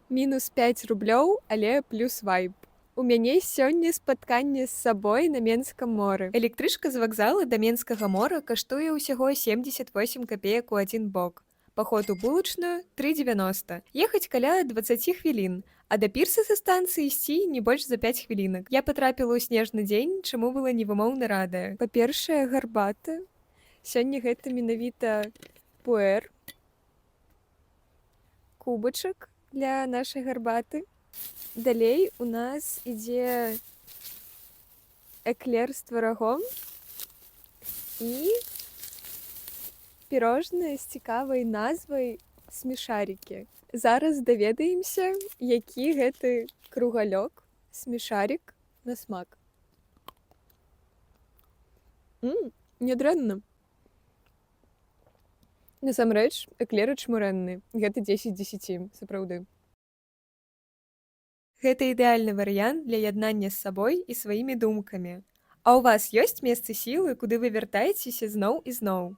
Мінус 5 рублёў, але плюс вайб. У мяне сёння спатканне з сабой на Менскам моры. Электрычка з вакзала да Менскага мора каштуе ўсяго 78 капеек у адзін бок. Паход у булачную 3,90. Ехаць каля 20 хвілін, а да пірса са станцыі ісці не больш за 5 хвілінак. Я патрапіла ў снежны дзень, чаму была невымоўна радая. Па-першае, гарбата. Сёння гэта менавіта пуэр, кубачак для нашай гарбаты. Далей у нас ідзе эклер з тварагом і пірожнае з цікавай назвай смешарікі. Зараз даведаемся, які гэты кругалёк, смешарік на смак. Нядрэнна. Насамрэч, эклеры чмурэнны. Гэта 10 з 10, сапраўды. Гэта ідэальны варыянт для яднання з сабой і сваімі думкамі. А ў вас ёсць месцы сілы, куды вы вяртаецеся зноў і зноў?